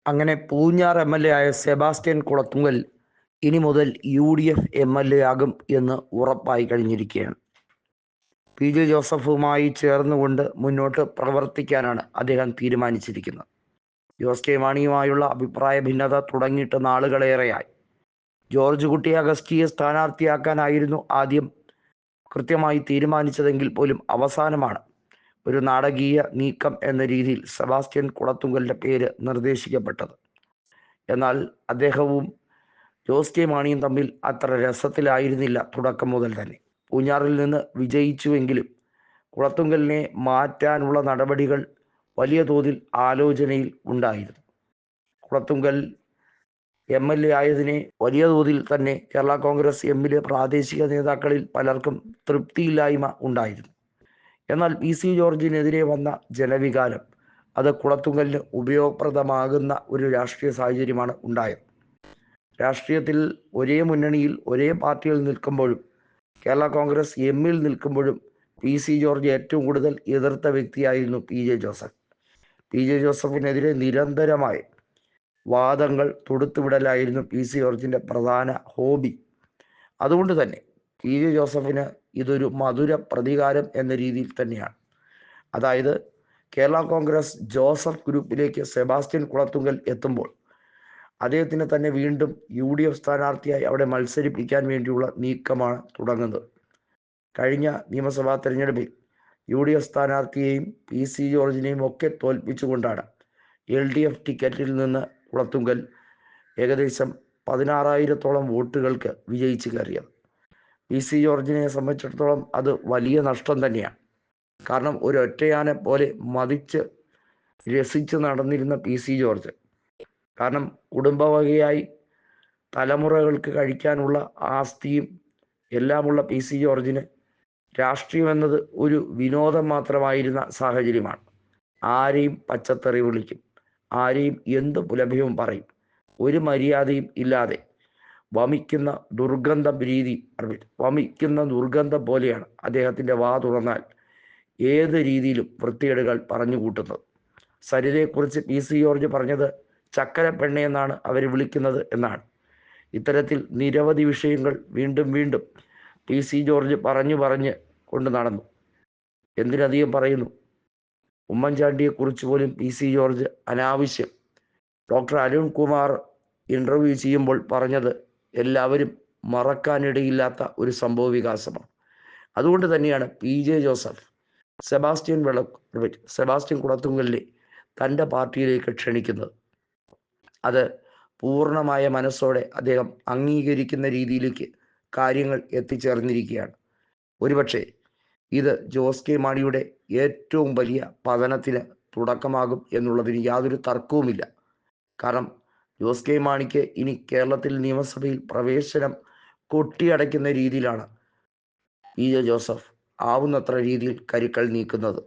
അങ്ങനെ പൂഞ്ഞാർ MLA ആയ Sebastian Kulathunkal ഇനി മുതൽ UDF MLA ആകും എന്ന് ഉറപ്പായി കഴിഞ്ഞിരിക്കുകയാണ്. PJ ജോസഫുമായി ചേർന്നുകൊണ്ട് മുന്നോട്ട് പ്രവർത്തിക്കാനാണ് അദ്ദേഹം തീരുമാനിച്ചിരിക്കുന്നത്. ജോസ് കെ മാണിയുമായുള്ള അഭിപ്രായ ഭിന്നത തുടങ്ങിയിട്ട് നാളുകളേറെയായി. ജോർജ് കുട്ടി അഗസ്റ്റിയെ സ്ഥാനാർത്ഥിയാക്കാനായിരുന്നു ആദ്യം കൃത്യമായി തീരുമാനിച്ചതെങ്കിൽ പോലും അവസാനമാണ് ഒരു നാടകീയ നീക്കം എന്ന രീതിയിൽ സെബാസ്റ്റ്യൻ കുളത്തുങ്കലിൻ്റെ പേര് നിർദ്ദേശിക്കപ്പെട്ടത്. എന്നാൽ അദ്ദേഹവും ജോസ് കെ മാണിയും തമ്മിൽ അത്ര രസത്തിലായിരുന്നില്ല തുടക്കം മുതൽ തന്നെ. പൂഞ്ഞാറിൽ നിന്ന് വിജയിച്ചുവെങ്കിലും കുളത്തുങ്കലിനെ മാറ്റാനുള്ള നടപടികൾ വലിയ തോതിൽ ആലോചനയിൽ ഉണ്ടായിരുന്നു. കുളത്തുങ്കൽ MLA ആയതിനെ വലിയ തോതിൽ തന്നെ കേരള കോൺഗ്രസ് എമ്മിലെ പ്രാദേശിക നേതാക്കളിൽ പലർക്കും തൃപ്തിയില്ലായ്മ ഉണ്ടായിരുന്നു. എന്നാൽ PC ജോർജിനെതിരെ വന്ന ജനവികാരം അത് കുളത്തുങ്കലിന് ഉപയോഗപ്രദമാകുന്ന ഒരു രാഷ്ട്രീയ സാഹചര്യമാണ് ഉണ്ടായത്. രാഷ്ട്രീയത്തിൽ ഒരേ മുന്നണിയിൽ ഒരേ പാർട്ടിയിൽ നിൽക്കുമ്പോഴും കേരള കോൺഗ്രസ് എമ്മിൽ നിൽക്കുമ്പോഴും PC ജോർജ് ഏറ്റവും കൂടുതൽ എതിർത്ത വ്യക്തിയായിരുന്നു PJ ജോസഫ്. PJ ജോസഫിനെതിരെ നിരന്തരമായ വാദങ്ങൾ തൊടുത്തുവിടലായിരുന്നു PC ജോർജിൻ്റെ പ്രധാന ഹോബി. അതുകൊണ്ട് തന്നെ PJ ജോസഫിന് ഇതൊരു മധുര പ്രതികാരം എന്ന രീതിയിൽ തന്നെയാണ്. അതായത് കേരള കോൺഗ്രസ് ജോസഫ് ഗ്രൂപ്പിലേക്ക് സെബാസ്റ്റ്യൻ കുളത്തുങ്കൽ എത്തുമ്പോൾ അദ്ദേഹത്തിനെ തന്നെ വീണ്ടും UDF സ്ഥാനാർത്ഥിയായി അവിടെ മത്സരിപ്പിക്കാൻ വേണ്ടിയുള്ള നീക്കമാണ് തുടങ്ങുന്നത്. കഴിഞ്ഞ നിയമസഭാ തെരഞ്ഞെടുപ്പിൽ UDF സ്ഥാനാർത്ഥിയെയും PC ജോർജിനെയും ഒക്കെ തോൽപ്പിച്ചുകൊണ്ടാണ് LDF ടിക്കറ്റിൽ നിന്ന് കുളത്തുങ്കൽ ഏകദേശം 16,000-ഓളം വോട്ടുകൾക്ക് വിജയിച്ചു കയറിയത്. PC ജോർജിനെ സംബന്ധിച്ചിടത്തോളം അത് വലിയ നഷ്ടം തന്നെയാണ്. കാരണം ഒരൊറ്റയാനെ പോലെ മതിച്ച് രസിച്ച് നടന്നിരുന്ന PC ജോർജ്, കാരണം കുടുംബവകയായി തലമുറകൾക്ക് കഴിക്കാനുള്ള ആസ്തിയും എല്ലാമുള്ള PC ജോർജിന് രാഷ്ട്രീയം എന്നത് ഒരു വിനോദം മാത്രമായിരുന്ന സാഹചര്യമാണ്. ആരെയും പച്ചത്തെറി വിളിക്കും, ആരെയും എന്ത് പുലഭ്യവും പറയും, ഒരു മര്യാദയും ഇല്ലാതെ വമിക്കുന്ന ദുർഗന്ധം പോലെയാണ് അദ്ദേഹത്തിൻ്റെ വാ തുറന്നാൽ ഏത് രീതിയിലും വൃത്തികേടുകൾ പറഞ്ഞു കൂട്ടുന്നത്. സരിതയെക്കുറിച്ച് PC ജോർജ് പറഞ്ഞത് ചക്കര പെണ്ണെ എന്നാണ് അവർ വിളിക്കുന്നത് എന്നാണ്. ഇത്തരത്തിൽ നിരവധി വിഷയങ്ങൾ വീണ്ടും വീണ്ടും PC ജോർജ് പറഞ്ഞ് കൊണ്ട് നടന്നു. എന്തിനധികം പറയുന്നു, ഉമ്മൻചാണ്ടിയെക്കുറിച്ച് പോലും PC ജോർജ് അനാവശ്യം ഡോക്ടർ അരുൺകുമാർ ഇൻ്റർവ്യൂ ചെയ്യുമ്പോൾ പറഞ്ഞത് എല്ലാവരും മറക്കാനിടയില്ലാത്ത ഒരു സംഭവ വികാസമാണ്. അതുകൊണ്ട് തന്നെയാണ് PJ ജോസഫ് സെബാസ്റ്റ്യൻ കുളത്തുങ്കലിനെ തൻ്റെ പാർട്ടിയിലേക്ക് ക്ഷണിക്കുന്നത്. അത് പൂർണ്ണമായ മനസ്സോടെ അദ്ദേഹം അംഗീകരിക്കുന്ന രീതിയിലേക്ക് കാര്യങ്ങൾ എത്തിച്ചേർന്നിരിക്കുകയാണ്. ഒരുപക്ഷെ ഇത് ജോസ് കെ മാണിയുടെ ഏറ്റവും വലിയ പതനത്തിന് തുടക്കമാകും എന്നുള്ളതിന് യാതൊരു തർക്കവുമില്ല. കാരണം ജോസ് കെ മാണിക്ക് ഇനി കേരളത്തിൽ നിയമസഭയിൽ പ്രവേശനം കൊട്ടിയടയ്ക്കുന്ന രീതിയിലാണ് PJ ജോസഫ് ആവുന്നത്ര രീതിയിൽ കരുക്കൾ നീക്കുന്നത്.